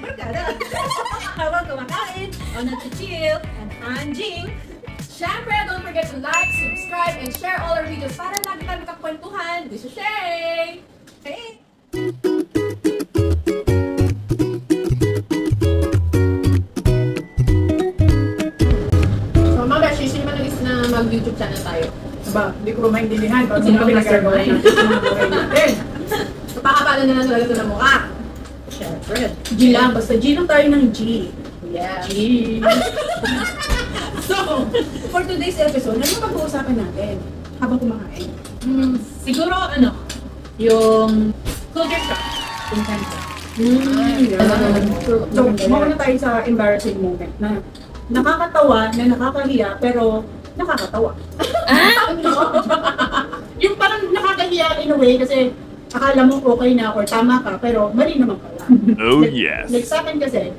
barkada. Habang kumakain o nag-chill, and I'm Jing. Siyempre, don't forget to like, subscribe, and share all our videos para lagi kami kakwentuhan. This is Shay! Hey! So, mga beshi, sino man nag-is na mag-YouTube channel tayo? Ba, hindi ko maintindihan kung sino kami nagagawa natin sa mga buhay natin. So, pakapala na lang talaga ito ng mukha. Siyempre. G lang, basta G lang tayo ng G. Yeah. G. So, for today's episode, ano pag-uusapan natin habang kumakain? Siguro, yung culture shock. Kung kanito. So, muna tayo sa embarrassing moment na nakakatawa, na nakakahiya, pero nakakatawa. Yung parang nakakahiya in a way kasi akala mo okay na or tama ka, pero mali naman pala. Oh, yes. Like sa akin kasi,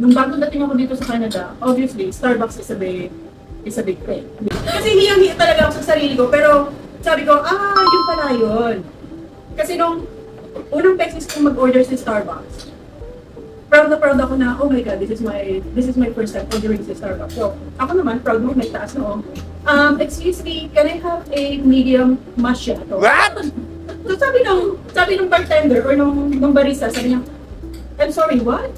nung bagong dating ako dito sa Canada, obviously, Starbucks is a big thing. Kasi hiyang-hiya talaga ako sa sarili ko, pero sabi ko, yun pala yun. Kasi nung unang beses kong mag-order sa Starbucks, proud ako na, oh my God, this is my first time ordering sa Starbucks. So, ako naman, proud mo, may taas no. Excuse me, can I have a medium macchiato? What? So sabi nung bartender or nung barista, sabi niya, I'm sorry, what?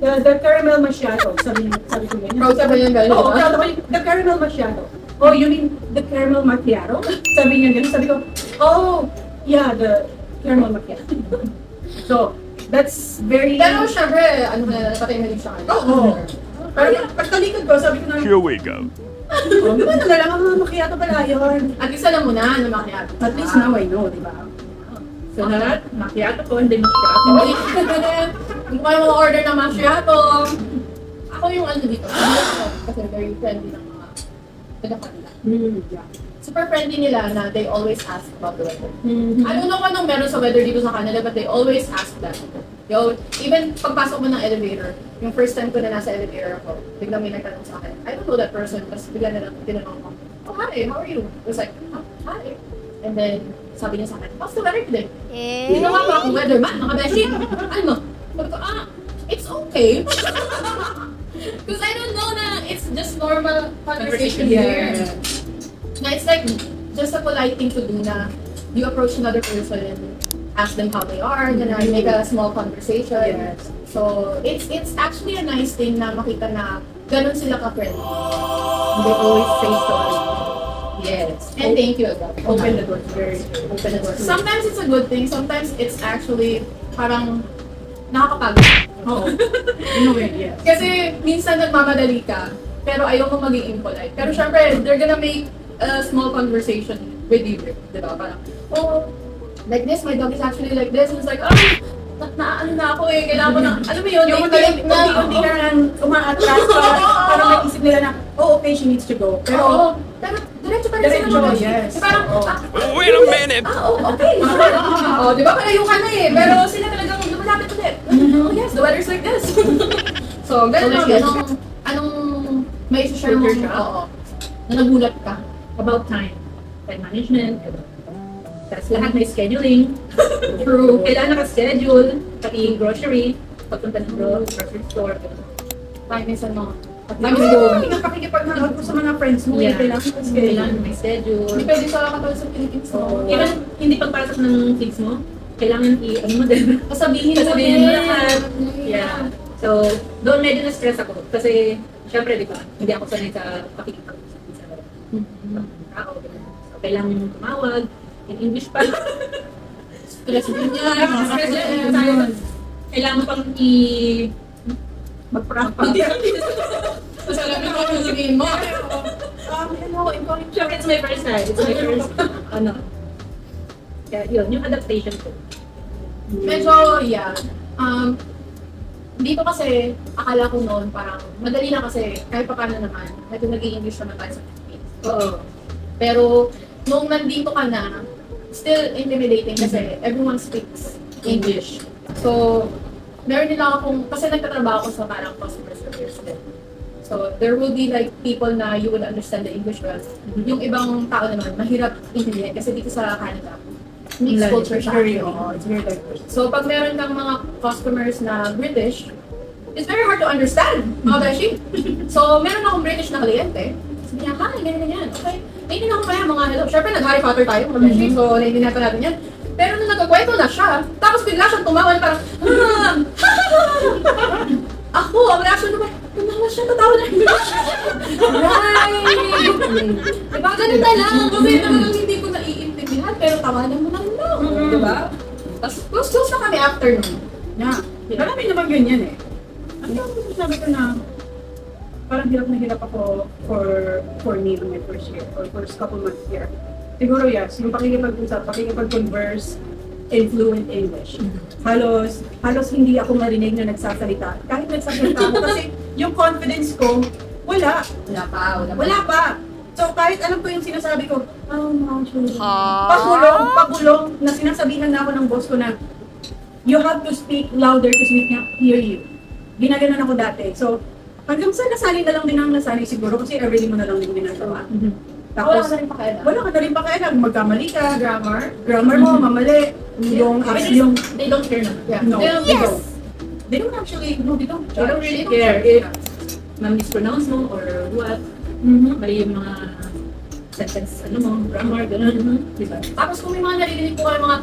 The caramel macchiato, sabi ko ganyan. Proud ka ba yan, gano'n? Oo, proud ako. The caramel macchiato. Oh, you mean the caramel macchiato? Sabi niya ganyan. Sabi ko, oh, yeah, the caramel macchiato. So, that's very... Pero syempre, patay na rin siya. Oo. Pero pagtalikod ko, sabi ko na, Here we go. oh, di ba nalalang macchiato pala yun? At least alam mo na makiato. At least now I know, di ba? So, lahat, macchiato ko, hindi macchiato. Hindi ko kayo mga order ng macchiato. Ako yung dito. Kasi very friendly ng mga taga-kanila. Yeah. Super friendly nila na they always ask about the weather. Mm-hmm. I don't know anong meron sa weather dito sa Canada, but they always ask that. Even pagpasok mo ng elevator, yung first time ko na nasa elevator ako, biglang may nagtanong sa akin, I don't know that person, tapos biglang na lang tinanong ko, oh hi, how are you? I was like, oh, hi. And then, sabi niya sa akin, what's the weather today? Hindi na ako akong weatherman, mga beshi. Ano mo? Sabi ko, it's okay. Because I don't know na it's just normal conversation here. Na it's like just a polite thing to do na you approach another person and ask them how they are, then you make a small conversation. Yes. So it's actually a nice thing na makita na ganun sila ka-friendly. They always say sorry. Yes. And thank you as well. Open the door. Very Open the door. Sometimes it's a good thing, sometimes it's actually parang nakakapagod. Oo. In a way, yes. Kasi minsan nagmamadali ka, pero ayaw mo maging impolite. Pero syempre, they're gonna make a small conversation with you, di ba? Parang, oh, like this, my dog is actually like this. And it's like, naano na ako eh, kailangan ko na, alam mo yun, Yung hindi hindi ka nang umaatras para maisip nila na, oh, okay, she needs to go. Pero, Pero, diretso pa rin sila diretso, mga yes. Parang, Wait a minute. okay. Di ba, palayo ka na eh, pero sila talagang lumalapit ulit. Oh yes, the weather's like this. So, ganun lang, anong may share mo? Culture shock? Oo. Na nagulat ka. About time management, tapos lahat may scheduling. True. Kailangan naka-schedule, pati grocery, pagpunta ng grocery store. Tayo minsan mga. hindi ka pakikipag-hangout ko sa mga friends mo. Yeah. Kailangan May schedule. Hindi pwede sa katulad sa Philippines. So, even hindi pagpasok ng kids mo, kailangan ano mo din. Sabihin mo lahat. Yeah. So, doon medyo na-stress ako. Kasi, syempre, di ba, hindi ako sanay sa pakikipag-usap sa tao. So, kailangan tumawag, in English pa. Stress din yan. Stress din. Kailangan pang mag-prank pa. Mas alam mo kung sabihin mo. Hello, I'm calling. Siyempre, it's my first time. It's my first, Kaya yun, yung adaptation ko. Medyo, yeah. Dito kasi, akala ko noon, parang madali na kasi, kahit pa paano naman, medyo nag-i-English naman tayo sa Philippines. Oo. Pero, nung nandito ka na, still intimidating kasi everyone speaks English. So, meron nila akong, kasi nagtatrabaho ko sa parang customer service din. So, there will be like people na you would understand the English well. Yung ibang tao naman, mahirap intindihin kasi dito sa Canada, mixed culture siya. It's very diverse. So, pag meron kang mga customers na British, it's very hard to understand, mga beshi. So, meron akong British na kliyente. Sabi niya, hi, ganyan. Okay, naiintindihan ko pa yan, mga hello. Siyempre, nag-Harry Potter tayo, mga beshi. So, naiintindihan pa natin yan. Pero nung nagkakwento na siya, tapos bigla siyang tumawa na parang, ako, ang reaction naman, tumawa siya, tatawa na. Right! Diba, ganun na lang. Kasi talagang hindi ko naiintindihan, pero tawanan mo na lang. Diba? Tapos, close na kami after nun. Yeah. Marami naman ganyan eh. Ano yung sabi ko na parang hirap na hirap ako for me on my first year or first couple months here. Siguro yes, yung pakikipag-usap, pakikipag-converse in fluent English. Halos hindi ako marinig na nagsasalita. Kahit nagsasalita ako kasi yung confidence ko, wala. Wala pa. So kahit alam ko yung sinasabi ko, pagulong na sinasabihan na ako ng boss ko na you have to speak louder because we can't hear you. Ginaganon ako dati. So hanggang sa nasanay na lang din ang nasanay siguro kasi everyday mo na lang din ginagawa. Wala Tapos, ka na rin pakialam. wala ka na rin pakialam. Magkamali ka. Grammar Mo, mamali. Yung, yung, They don't care na. Yeah. no. They don't. They don't actually, no, they don't They don't judge. really care if ma-mispronounce mo or what. Mali yung mga sentence, ano mo, grammar, gano'n. Diba? Tapos kung may mga narinig po kayo mga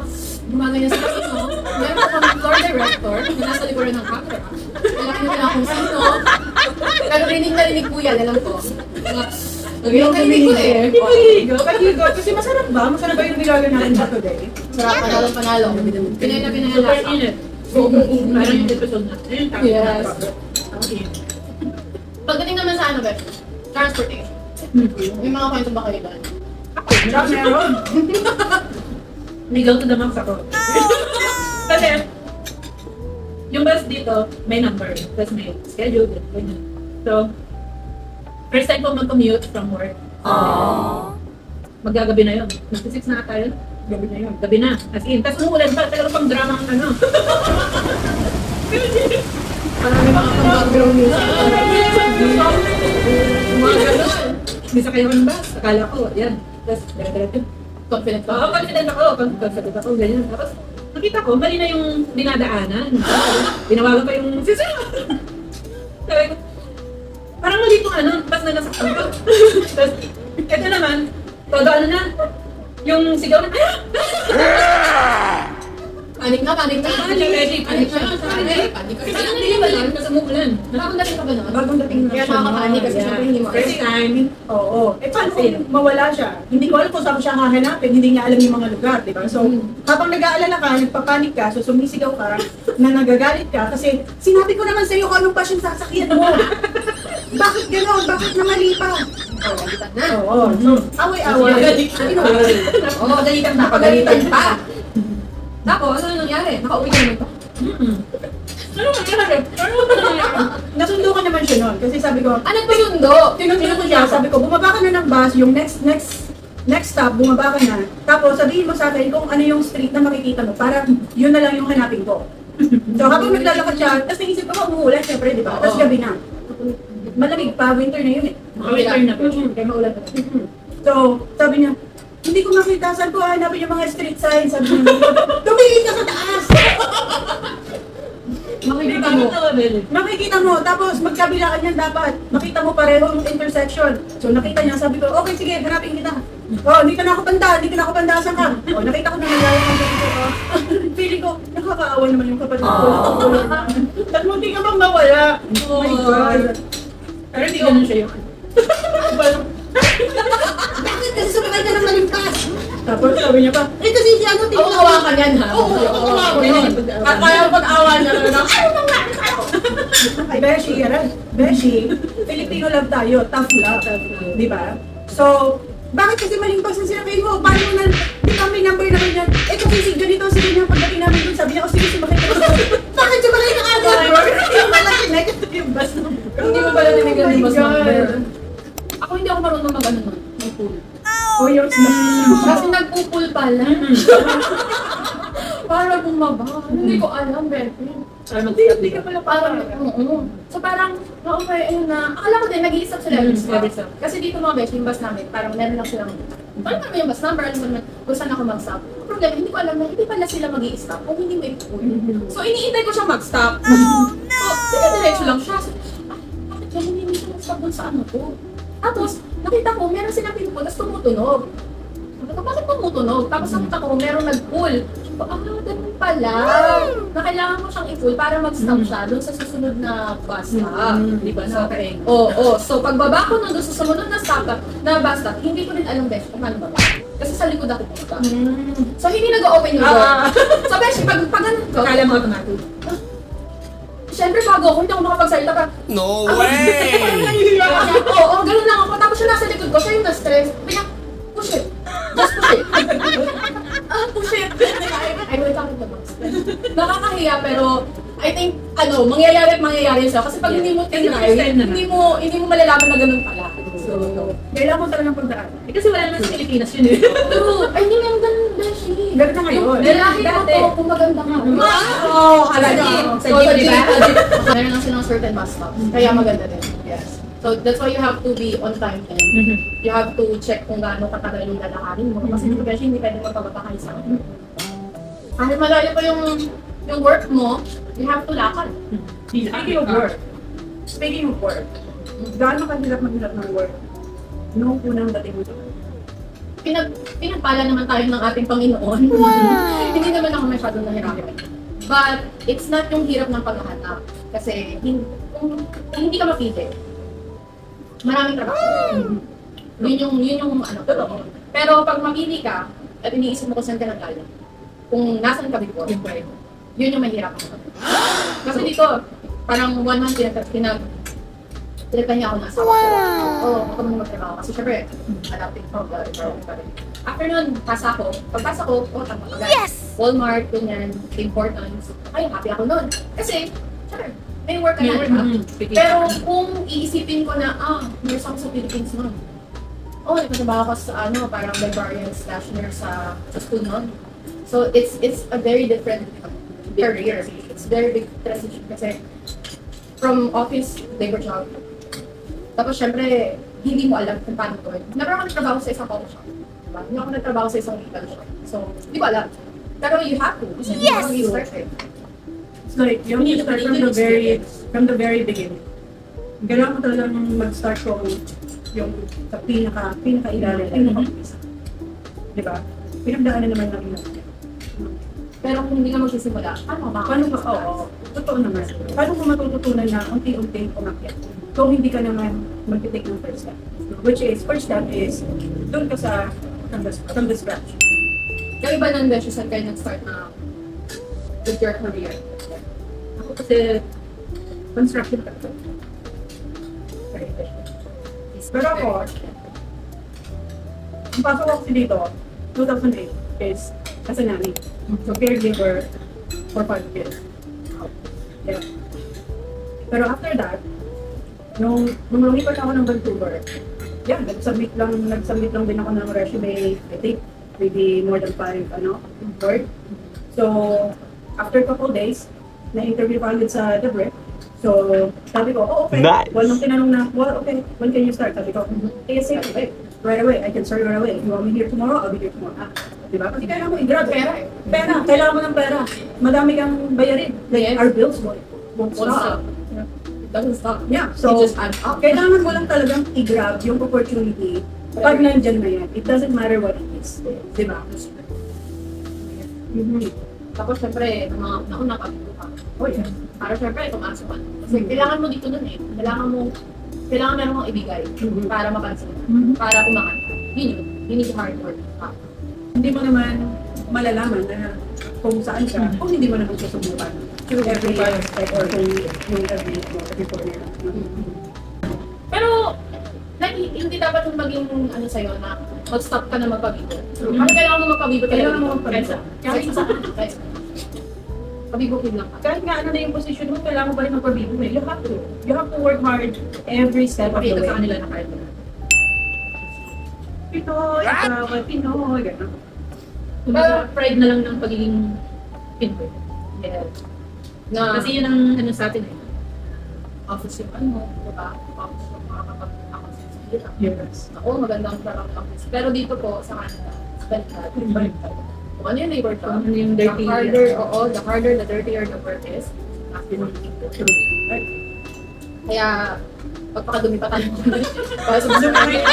gumaganyan sa akin, no? Meron po kami floor director na nasa likuran ng camera. Alam niyo na kung sino. Pero rinig po yan, alam ko. Yung Narinig ko eh. Kaligo. Kasi masarap ba? Masarap ba yung nilaga natin sa today? Sarap, panalo. Pinay na Super lasa. init. Parang yung episode na. Yes. Okay. Pagdating naman sa ano, Beth? Transportation. May mga kwento ba kayo doon? Siya meron. Legal to the max ako. Kasi, yung bus dito, may number. Tapos may schedule. Ganyan. So, first time ko mag-commute from work. Maggagabi na yun. Nag-6 na ata yun. Gabi na yun. Gabi na. As in. Tapos umuulan pa. Talagang pang drama ang ano. Parang may mga background music. Mga gano'n. Hindi sa kayo ng bus. Akala ko, yan. Tapos, dire-diretso. Confident Oo, ka. confident ako. Confident ako, ganyan. Tapos, nakita ko, mali na yung dinadaanan. Binawagan pa yung sisir. Sabi ko, parang mali itong ano, bas na nasaktan ko. Tapos, eto naman, todo ano na, yung sigaw na, Panik na. Panik na. Kasi ano hindi ba lang, nasa umuulan. Bagong dating ka ba nun? Bagong dating na Kaya siya. nakakapanik kasi syempre hindi mo. First time, oo. Eh paano kung mawala siya? Hindi ko alam kung saan ko siya hahanapin, hindi niya alam yung mga lugar, di ba? So, habang nag-aalala ka, nagpapanik ka, so sumisigaw ka, na nagagalit ka, kasi sinabi ko naman sa'yo kung anong pasyon sasakyan mo. Bakit gano'n? Bakit namali pa? Galitan na. Oo. So, away-away. Napagalitan pa. Tapos, ano nangyari? Nakauwi ka naman pa. Ano nangyari? Nasundo ko naman siya noon, kasi sabi ko, Ano ba sundo? tinutunan ko siya, sabi ko, bumaba ka na ng bus, yung next stop, bumaba ka na. Tapos sabihin mo sa akin kung ano yung street na makikita mo, para yun na lang yung hanapin ko. So habang naglalakad siya, tapos naisip ko, umuulan, syempre, di ba? Tapos gabi na. Malamig pa, winter na yun eh. Winter na po. Kaya maulan pa. So, sabi niya, hindi ko makita, saan ko hanapin yung mga street signs? Sabi niya, tumingin ka sa taas! Makikita mo. Makikita mo, tapos magkabilaan yan dapat. Makita mo pareho yung intersection. So nakita niya, sabi ko, okay, sige, hanapin kita. Oh, hindi ka na ako panda, saan ka? Oh, nakita ko na nangyayang ang sabi ko, feeling ko, nakakaawa naman yung kapatid ko. Tapos munti ka bang mawala? Oh my God. Pero hindi ganun siya yung Bakit kasi sumakay ka ng malimpas? Tapos sabi niya pa, kasi si ano, Oo, kawa ka yan ha. Oo, Kaya pag-awa niya na Ay, Beshi, Filipino love tayo, tough love, di ba? So, bakit kasi malimpas ang sinakay mo? Paano mo na, di ba may number naman yan? Eh kasi si ganito, sige niya, pagdating namin dun, sabi niya, o sige, sumakay ka. Bakit sumakay ka agad? Hindi mo pala tinag yung bus number. Hindi mo pala tinigan yung bus Oh my number. God. Ako hindi ako marunong mag-ano nun. May pool. Oh, yung Kasi nagpupul pala. Para bumaba. Hindi ko alam, Becky. Hindi ka pala Parang, oo. So parang, okay, ayun na. Akala ko din, nag-iisap sila. Nag-iisap. Kasi dito mga besh, yung bus namin, parang meron lang silang, parang naman yung bus number, alam mo naman. kung saan ako mag-stop. Ang problema, hindi ko alam na hindi pala sila mag-i-stop kung hindi may pool. So, iniintay ko siya mag-stop. So, diretso lang siya. So, bakit siya hindi siya mag-stop dun sa ano ko? Tapos, nakita ko, meron silang pinupo, tapos tumutunog. Sabi ko, bakit tumutunog? Tapos nakita ko, meron nag-pull. Ganun pala. Na kailangan mo siyang i-pull para mag-stop siya dun sa susunod na bus stop. Di ba? So, okay. Oo. So, pagbaba ko nung doon sa sumunod na stop, na bus stop, hindi ko rin alam, Besh, kung paano baba. Kasi sa likod ako punta. So, hindi nag-open yung door. So, Besh, pag ganun ko, Kala mo automatic. siyempre bago ako, hindi ako makapagsalita pa. No way! Oo, ganun lang ako. Tapos siya nasa likod ko, siya yung na-stress. Kaya, push it. Just push it. Push it. I will come to the box. Nakakahiya, pero I think, mangyayari at mangyayari siya. Kasi pag hindi mo tinry, hindi mo malalaman na ganun pala. So, Kailangan mo talagang pagdaan. kasi wala naman sa Pilipinas yun eh. pero, ay, hindi naman ganun, Beshi. Ganun na ngayon. Dalahin mo to kung maganda ka. Oo, alaga. Sa jeep, di ba? Meron lang silang certain bus stops. Kaya maganda din. Yes. So that's why you have to be on time and you have to check kung gaano katagal yung lalakarin mo. Kasi hindi pwede magpababa kayo sa akin. Kahit malayo pa yung work mo, you have to lakad. Speaking of work, gaano kahirap maghirap ng work noong unang dating mo doon? Pinagpala naman tayo ng ating Panginoon. Hindi naman ako masyadong nahirapan. But it's not yung hirap ng paghahanap. Kasi kung hindi ka mapili, maraming trabaho. Yun yung totoo. Pero pag mapili ka, at iniisip mo kung saan ka nanggaling, kung nasaan ka before, yun yung mahirap ako. Kasi dito, parang 1 month pinagtiripan niya ako ng asawa ko. Oo, ako naman magtrabaho. Kasi syempre, adapting from the environment pa rin. After nun, pasa ko. Pagpasa ko, tama ka. Yes! Walmart, ganyan, importance. Ay, happy ako nun. Kasi, syempre, may work ka na, diba? Pero kung iisipin ko na, nurse ako sa Philippines nun. Nagtatrabaho ko sa parang librarian / nurse sa school nun. So, it's a very different career. It's very big transition kasi from office, labor job. Tapos, syempre, hindi mo alam kung paano gawin. Never ako nagtrabaho sa isang coffee shop. Diba? Hindi ako nagtrabaho sa isang legal shop. So, di ko alam. Pero you have to. Kasi yes! You start it. It's like, you need to start from the very beginning. Kailangan mo talagang mag-start from yung sa pinaka-ilalim, pinaka-umpisa. Diba? Pinagdaanan naman namin natin. Pero kung hindi ka magsisimula, Paano ka? Oo. Totoo naman. Paano mo matututunan na unti-unti umakyat? Kung hindi ka naman mag-take ng first step. Which is, first step is, doon ka from the scratch. Yung iba ng beses saan kayo nag-start na with your career? Ako kasi, construction ka. Pero ako, ang pasok ko kasi dito, 2008 is as a nanny. So, caregiver for 5 years. Yeah. Pero after that, nung lumipat ako ng Vancouver, nag-submit lang din ako ng resume, I think, maybe more than 5, word. So, after a couple days, na-interview pa agad sa Debre. So, sabi ko, okay. Nice. Walang tinanong na, okay, when can you start? Sabi ko, ASAP, right away, I can start right away. If you want me here tomorrow, I'll be here tomorrow. Diba? Kasi kailangan mo i-grab. Pera. Kailangan mo ng pera. Madami kang bayarin. Like, Yes. our bills won't stop. It doesn't stop. Yeah, It so, just adds up. kailangan mo lang talagang i-grab yung opportunity pag nandyan na yan. It doesn't matter what it is. Diba? Tapos syempre, nauna kabigo ka. Oh, yeah. Para syempre, tumaas ka. Kasi kailangan mo dito nun eh. Kailangan meron mong ibigay para mapansin. Para umangat. Yun. You need hard work. Hindi mo naman malalaman na kung saan ka, kung hindi mo naman susubukan. Every step or kung yung every 4 years. Pero, hindi dapat yung maging sa'yo na mag-stop ka na magpabibo. Parang kailangan mo magpabibo. Kailangan mo magpabibo. Kahit saan. Pabibukid lang ka. Kahit nga ano na yung position mo, kailangan mo ba rin magpabibo eh. You have to. You have to work hard every step of the Pakita way. sa kanila na kahit na. Pinoy, Pinoy, gano'n. Kumbaga, pride na lang ng pagiging Pinoy. Yeah. Kasi yun ang sa atin eh. Office yung diba? Office yung makakapag-access sa hirap. Yes. Ako, magandang parang office. Pero dito po, sa Canada, baliktad. Baliktad. Kung ano yung labor ko, Ano yung dirty? the harder, the dirtier the work is, mas din ang Kaya, pagpakadumi pa tayo. Para sa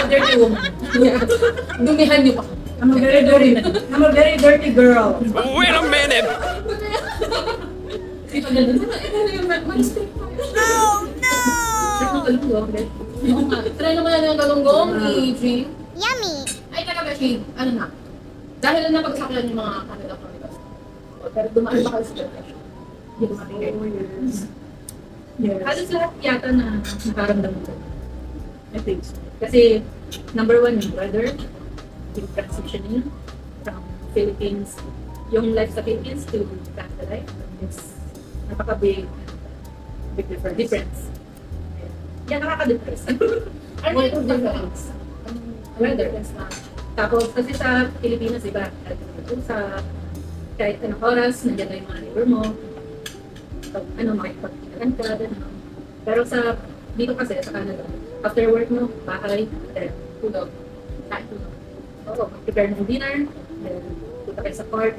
dirty woman. Dumihan niyo pa. I'm a very dirty girl. Wait a minute. Di pa ganun. Ano yung mag-stay tayo? Check mo galunggong, bet. Oo nga. Try naman natin ang galunggong, i-drink. Yummy. Ay, taga Beshi, ano na? Dahil na napag-sakyan yung mga Canada Chronicles. Pero dumaan pa kayo sa depression. Hindi dumating kayo. Yes. Halos lahat yata na nakaramdaman ko. I think so. Kasi, number one, yung weather, yung transitioning from Philippines, yung life sa Philippines to Canada life, is napaka-big Big difference. difference. Yan, nakaka-depress. Ano yung difference? Weather. Difference na. Tapos, kasi sa Pilipinas, iba, sa kahit anong oras, nandiyan na yung mga neighbor mo, makikipagkikalan ka, gano'n. Pero sa, dito kasi, sa Canada, after work mo, bahay, then tulog, kain tulog. Oo, mag-prepare ng dinner, then punta kayo sa park,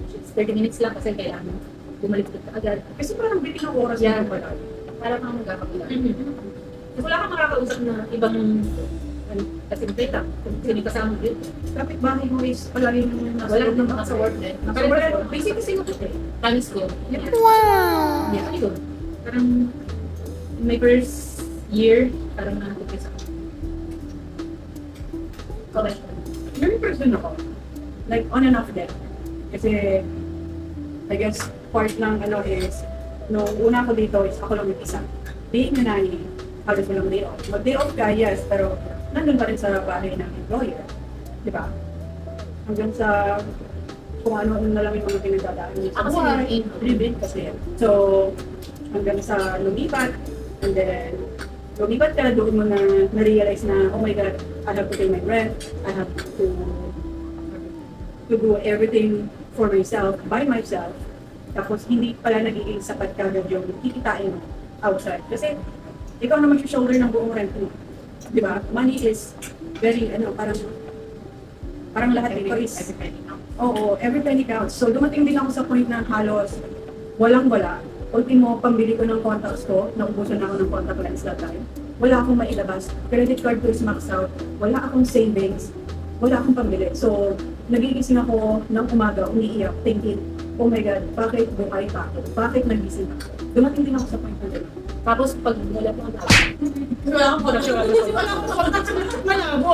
which is 30 minutes lang kasi kailangan bumalik ka agad. Kasi parang bitin ang oras Yeah. mo pala. Para kang magkakabilan. Kasi wala kang makakausap na ibang kasimplita, kung sino yung kasama mo dito. Kapit bahay mo is palagi yung nasa Wala loob ng Nasa bahay. work din. Nasa Pero work. basic kasi mo eh. Times ko. Yeah. Wow. Yeah, ano yun? Parang my first year, parang nakakapis ako. Correct. Very person ako. Like, on and off din. Kasi, I guess, part ng ano is, nung una ko dito is ako lang mag-isa. Being a nanny, halos walang day off. Mag-day off ka, yes, pero nandun pa rin sa bahay ng employer. Di ba? Hanggang sa kung ano na lang yung mga pinagdadaan niyo sa Ako kasi buhay. live-in. Live-in kasi. So, hanggang sa lumipat, and then, lumipat ka, doon mo na na-realize na, oh my God, I have to pay my rent, I have to do everything for myself, by myself. Tapos, hindi pala nagiging sapat kagad yung kikitain mo outside. Kasi, ikaw naman yung shoulder ng buong rent mo. Di ba? Money is very, parang lahat ito is, oo, every penny counts. So, dumating din ako sa point na halos walang-wala. Ultimo, pambili ko ng contacts ko, naubusan na ako ng contact lens that time. Wala akong mailabas. Credit card ko is maxed out. Wala akong savings. Wala akong pambili. So, nagigising ako ng umaga, umiiyak, thinking, oh my God, bakit buhay pa ako? Bakit nagising ako? Dumating din ako sa point na gano'n. Tapos pag mulat mo ang wala kang connection. Malabo.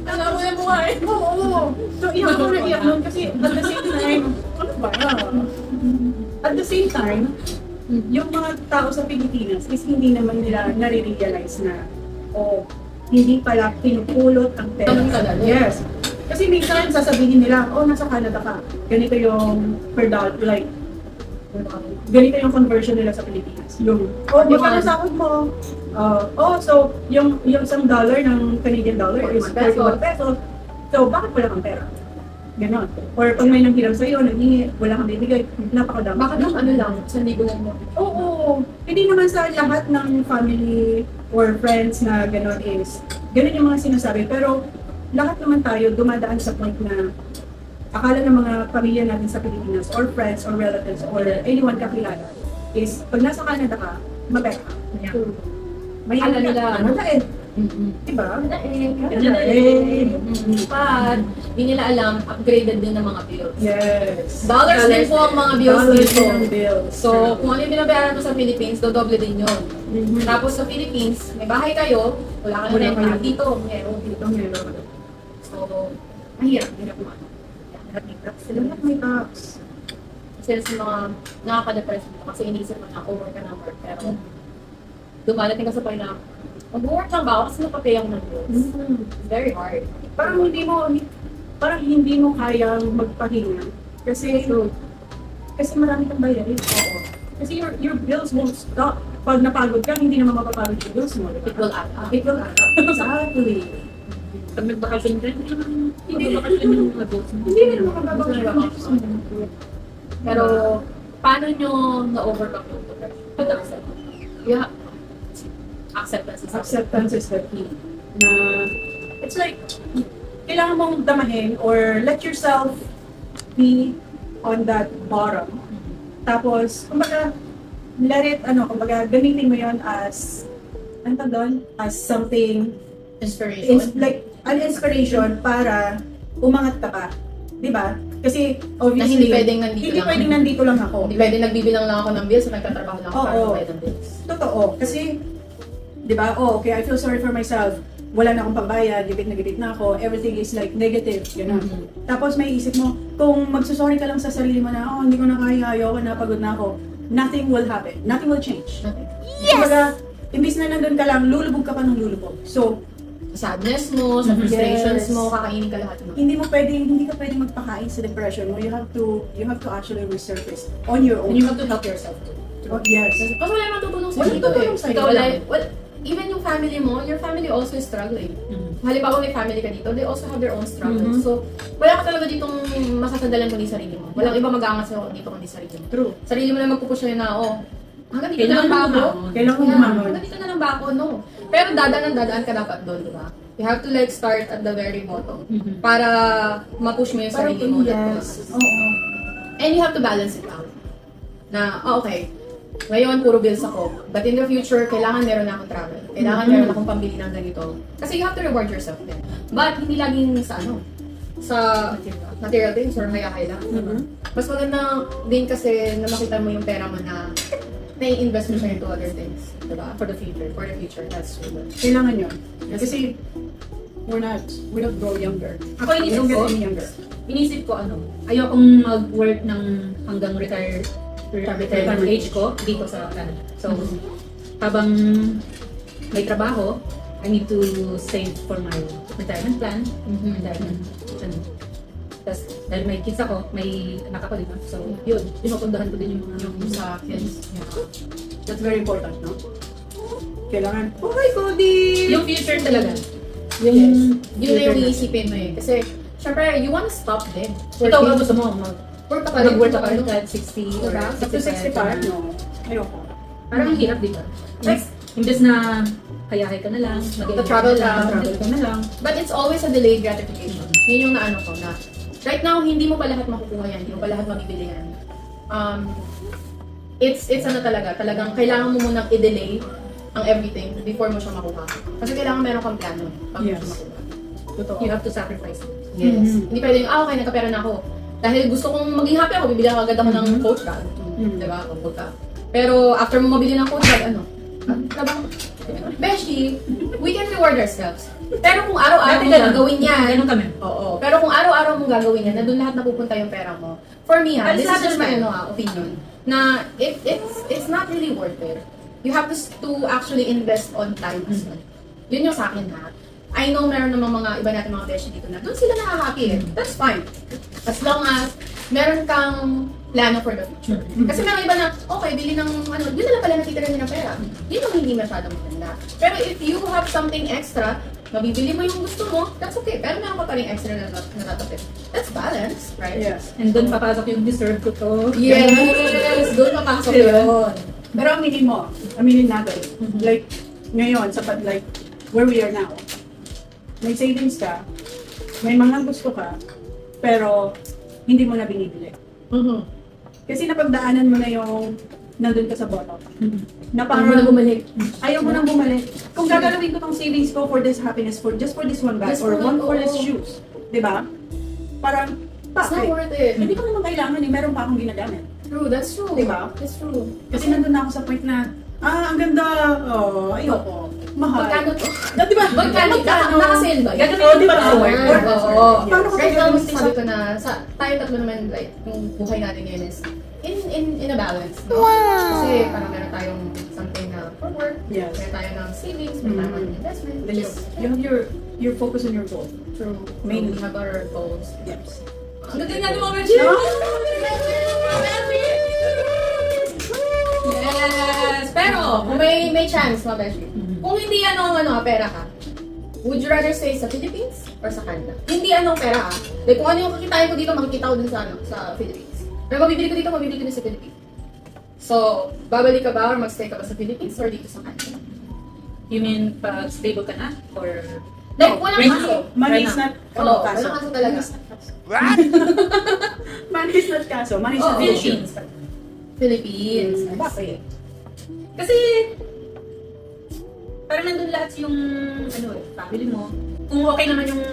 Alam mo yung buhay. Oo. So, iyak ako na iyak nun kasi at the same time, ano ba? At the same time, yung mga tao sa Pilipinas is hindi naman nila nare-realize na, oh, hindi pala pinupulot ang pera. Ganun kadali. Yes. Kasi minsan sasabihin nila, oh, nasa Canada ka. Ganito yung per dollar, like, ganito yung conversion nila sa Pilipinas. Yung, oh, magkano sahod mo? So, yung isang dollar ng Canadian dollar is 41 pesos. So, bakit wala kang pera? Ganon. Or pag may nanghiram sa'yo, nanghingi, wala kang bibigay, napakadami. Baka lang ano lang, sa libo lang mo. Oo. Hindi naman sa lahat ng family or friends na ganon is, ganon yung mga sinasabi. Pero, lahat naman tayo dumadaan sa point na akala ng mga pamilya natin sa Pilipinas or friends or relatives or anyone kakilala is pag nasa Canada ka, mapera ka. Yeah. May Akala nila, ano? Madain. Mm-mm. Diba? Madain. But, hindi nila alam, upgraded din ng mga bills. Yes. Dollars din po ang mga bills Dollars dito. din ang bills. So, kung ano yung binabayaran mo sa Philippines, dodoble din yun. Tapos sa Philippines, may bahay kayo, wala ka Wala na renta. kayo. Dito, meron. Dito meron. So, mahirap. Hirap mo. Sila lahat may tax. Kasi sa mga nakaka-depress mo kasi inisip mo na over ka ng work. Pero, dumadating ka sa point na, mag-work lang ba ako kasi napapayang ng bills. It's very hard. Parang hindi mo kayang magpahinga. Kasi marami kang bayarin. Oo. Kasi your bills won't stop. Pag napagod ka, hindi naman mapapagod yung bills mo. It will add up. It will add up. Exactly. Pag nagbakasyon ka, hindi nagbakasyon yung mga boss mo. Hindi naman makababang Pero, paano nyo na-overcome yung depression? Pag-accept. Yeah. Acceptance is acceptance is the key. Na, it's like, kailangan mong damahin or let yourself be on that bottom. Tapos, kumbaga, let it, kumbaga, gamitin mo yon as, ano tawag doon? As something, Inspiration. like, an inspiration para umangat ka pa. Di ba? Kasi, Na obviously, hindi pwedeng nandito hindi lang. pwedeng nandito lang ako. Hindi pwedeng nagbibilang lang ako ng bills o nagtatrabaho lang ako para Oo. magbayad ng bills. Totoo. Kasi, di ba, okay, I feel sorry for myself. Wala na akong pambayad, gipit na ako, everything is like negative, gano'n. Tapos may isip mo, kung magsusorry ka lang sa sarili mo na, hindi ko na kaya, ayoko na, pagod na ako, nothing will happen. Nothing will change. Yes! Kumbaga, imbis na nandun ka lang, lulubog ka pa ng lulubog. So, Sa sadness mo, sa frustrations Yes. mo, kakainin ka lahat mo. hindi ka pwedeng magpakain sa depression mo. You have to actually resurface on your And own. you have to help yourself too. Oh, yes. Kasi wala namang tutulong sa'yo. Walang tutulong sa'yo. Ikaw lang. Well, even yung family mo, your family also is struggling. Halimbawa may family ka dito, they also have their own struggles. So, wala ka talaga ditong masasandalan kundi sarili mo. Walang iba mag-aangat sa'yo dito kundi sarili mo. True. Sarili mo na magpupush sa'yo na, hanggang dito na Kailangan lang ba ako? lumangon. Kailangan Yeah, lumangon. hanggang dito na lang ba ako? No. Pero dadaan ka dapat doon, di ba? You have to like start at the very bottom para ma-push mo yung sarili mo. Yes. Oo. And you have to balance it out. Na, okay, ngayon puro bills ako. But in the future, kailangan meron na akong travel. Kailangan meron akong pambili ng ganito. Kasi you have to reward yourself din. But hindi laging sa material things or kaya-kaya lang. Mas maganda din kasi na makita mo yung pera mo na nai-invest mo siya into other things. Diba? For the future. That's true. Kailangan yun. Kasi, we don't grow younger. Ako We inisip don't get ko, any younger. ayokong mag-work ng hanggang retirement age ko dito sa Canada. So, habang may trabaho, I need to save for my retirement plan. Retirement. Tapos, dahil may kids ako, may anak ako, di ba? So, yun. Pinupundahan ko din yung mga Sa kids. That's very important, no? Kailangan, oh my God, di! yung future talaga. Yun na yung future na. iisipin mo eh. Kasi, syempre, you wanna stop din. Ikaw ba gusto mo Work ka pa rin. mag-work ka pa rin kahit 60 or Diba? Up to 65, no? Ayoko. Parang ang hirap, di ba? Like, imbes na kayahay ka na lang, travel ka, Travel ka na lang. But it's always a delayed gratification. Yun yung naano ko na, right now, hindi mo pa lahat makukuha yan. Hindi mo pa lahat mabibili yan. It's talagang kailangan mo munang i-delay ang everything before mo siya makuha. Kasi kailangan meron kang plano pag mo Yes. siya makuha. Totoo. You have to sacrifice it. Yes. Hindi pwedeng, okay, nagkapera na ako. Dahil gusto kong maging happy ako, bibili ako agad ako ng coach bag. Diba? Kapag ka. Pero after mo mabili ng coach bag, Beshi, we can reward ourselves. Pero kung araw-araw mo gagawin yan, Ganun kami. oo. Pero kung araw-araw mong gagawin yan, na doon lahat napupunta yung pera mo. For me, But this it's is just my not opinion, na it's not really worth it. You have to actually invest on time as well. Yun yung sa akin ha. I know meron namang mga iba natin mga beshi dito na doon sila nakaka-happy eh. That's fine. As long as meron kang plano for the future. Kasi meron iba na, okay, bili ng yun na lang pala natitira niya ng pera. Yun yung hindi masyadong maganda. Pero if you have something extra, mabibili mo yung gusto mo, that's okay. Pero meron ka pa rin extra na natatapit. That's balance, right? Yes. And doon papasok yung deserve ko to. Yes! Doon papasok yun. Pero aminin natin. Like, ngayon, like, where we are now, may savings ka, may mga gusto ka, pero hindi mo na binibili. Kasi napagdaanan mo na yung nandun ka sa bottom. Na Paano mo na bumalik? ayaw mo nang bumalik. Kung gagalawin ko tong savings ko for this happiness, just for this one bag, Just or for one that, for this oo. shoes. Diba? Parang, It's not worth it. Hindi ko naman kailangan meron pa akong ginagamit. True, that's true. Diba? That's true. Kasi nandun na ako sa point na, ang ganda, ayoko. Mahal. Magkano to? Diba? Magkano? Naka-sale ba? Gagawin Oh, diba? ko Work. Oo. Paano ko Right now, gagawin sabi ko na, tayo tatlo naman, like, yung buhay natin ngayon is in a balance, no? Kasi parang meron tayong something na for work, Yes. meron tayo ng savings, meron tayo ng investment. Then you have your focus on your goal. True. Mainly. We have our goals. Yes. Ang ganda nga mga Yes! Pero, kung may chance, mga beshi, kung hindi pera ka, would you rather stay sa Philippines or sa Canada? Hindi pera ha. Like, kung ano yung kakitain ko dito, makikita ko din sa Philippines. Pero mabibili ko dito, mabibili ko din sa Philippines. So, babalik ka ba or magstay ka ba sa Philippines or dito sa Canada? You mean pag stable ka na? Or Like, walang Right kaso. now. Money Right is now. not Oo, kaso. walang kaso talaga. What? Money is not kaso. Money is Oo. not Philippines. Philippines. Bakit? Kasi, parang nandun lahat yung, family mo. Kung okay naman yung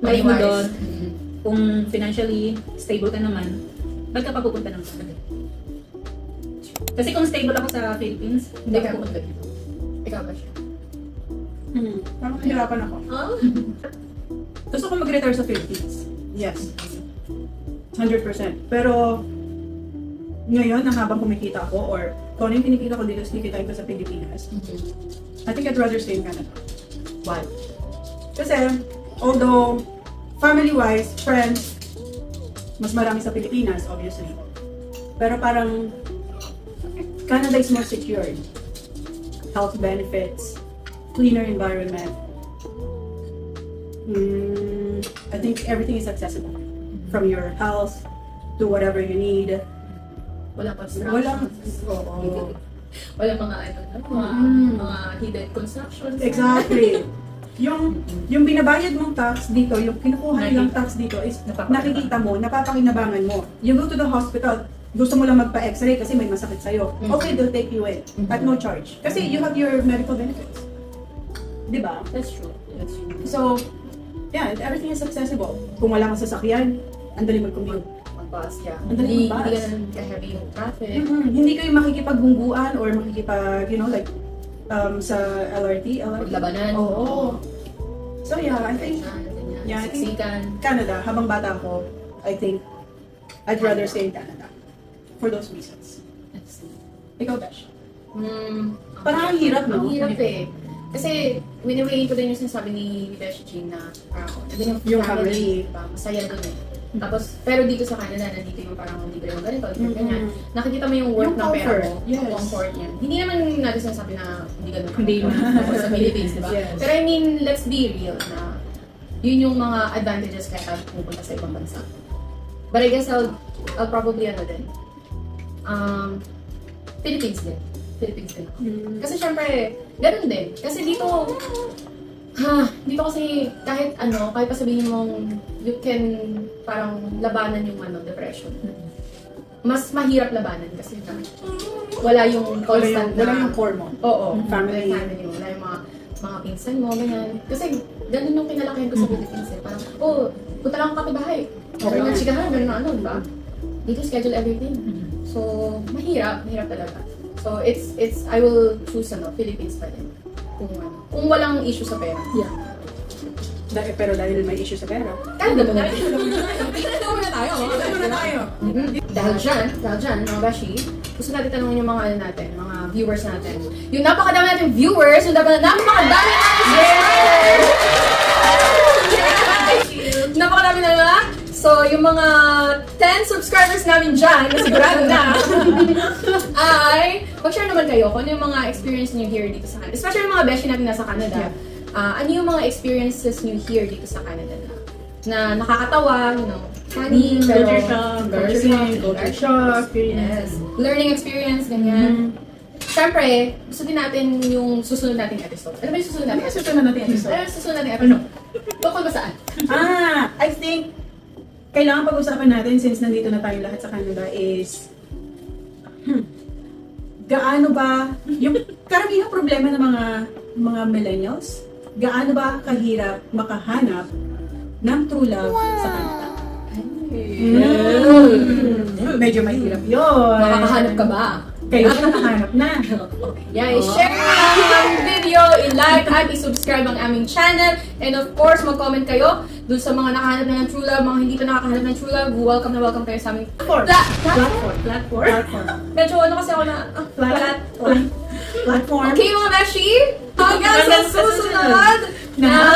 life mo doon, Money-wise. kung financially stable ka naman, ba't ka pa pupunta ng Canada? Kasi kung stable ako sa Philippines, Hindi ka pupunta dito. Ikaw ba siya? Parang nahirapan ako. Oh? Gusto ko mag-retire sa Philippines. Yes. 100%. Pero, ngayon, na habang kumikita ako, or kung ano yung kinikita ko dito, kikitain ko sa Pilipinas, I think I'd rather stay in Canada. Why? Kasi, although, family-wise, friends, mas marami sa Pilipinas, obviously. Pero parang, Canada is more secured. Health benefits, cleaner environment. I think everything is accessible. From your health to whatever you need. Walang construction. Walang, Walang mga mga hidden constructions. exactly. Yung binabayad mong tax dito, yung kinukuha nilang tax dito is nakikita mo, napapakinabangan mo. You go to the hospital, gusto mo lang magpa-x-ray kasi may masakit sa'yo. Okay, they'll take you in at no charge. Kasi you have your medical benefits. Diba? That's true. That's true. So, yeah, everything is accessible. Kung wala kang sasakyan, ang dali mag-commute. Mag-bus, yeah. Ang dali mag-bus. Hindi ganun ka-heavy yung traffic. Hindi kayo makikipagbungguan or makikipag, like, sa LRT. Paglabanan. Oo. So, yeah, I think, Yeah, I think- Siksikan. Canada, habang bata ako, I think I'd rather stay in Canada. For those reasons. Ikaw, Dash. Parang ang hirap, no? Ang hirap eh. Kasi, wini-weigh ko din yung sinasabi ni Besh Jean na parang, nandun Yung yung family. family, diba? Masaya doon eh. Tapos, pero dito sa Canada, nandito yung parang hindi ko yung ganito, ganyan. Nakikita mo yung worth Yung ng pera comfort, mo, yes. yung comfort niya. Hindi naman natin sinasabi na hindi ganun. Hindi Ako sa Philippines, diba? Yes. Pero I mean, let's be real na yun yung mga advantages kaya tayo pupunta sa ibang bansa. But I guess I'll probably Philippines din. Philippines din ako. Kasi syempre, ganun din. Kasi dito, dito kasi kahit kahit pa sabihin mong you can parang labanan yung depression. Mas mahirap labanan kasi wala yung constant Wala yung core mo. Oo, Family. family mo. Wala yung mga pinsan mo, ganyan. Kasi ganun yung kinalakihan ko sa Philippines eh. Parang, punta lang ako kapitbahay. Okay lang chikahan, ganun na diba? Dito schedule everything. So, mahirap talaga. So, I will choose Philippines pa din. Kung walang issue sa pera. Yeah. Pero dahil may issue sa pera. Canada muna tayo. Dahil dyan, mga bashi, gusto natin tanongin yung mga mga viewers natin. Yung napakadami natin viewers, yung napakadami natin napakadami na. So, yung mga 10 subscribers namin dyan, na sigurado na, ay, mag-share naman kayo kung ano yung mga experience niyo here dito sa Canada. Especially yung mga beshi natin nasa Canada. Ano yung mga experiences niyo here dito sa Canada na nakakatawa, funny, pero Culture shock. Yes. Learning experience, ganyan. Siyempre, gusto din natin yung susunod nating episode. Ano ba yung susunod nating episode? Susunod natin episode. Ano yung susunod nating episode? Tungkol ba saan? I think kailangan pag-usapan natin since nandito na tayo lahat sa Canada is gaano ba yung karamihan problema ng mga millennials, gaano ba kahirap makahanap ng true love sa Canada? Medyo mahirap yun. Makakahanap ka ba? Kayo nakahanap na. Yeah, i-share ang video, i-like at i-subscribe ang aming channel. And of course, mag-comment kayo dun sa mga nakahanap na ng true love, mga hindi pa nakakahanap ng true love. Welcome na welcome kayo sa aming platform. Medyo kasi ako na Platform. Okay mga beshi, hanggang sa susunod na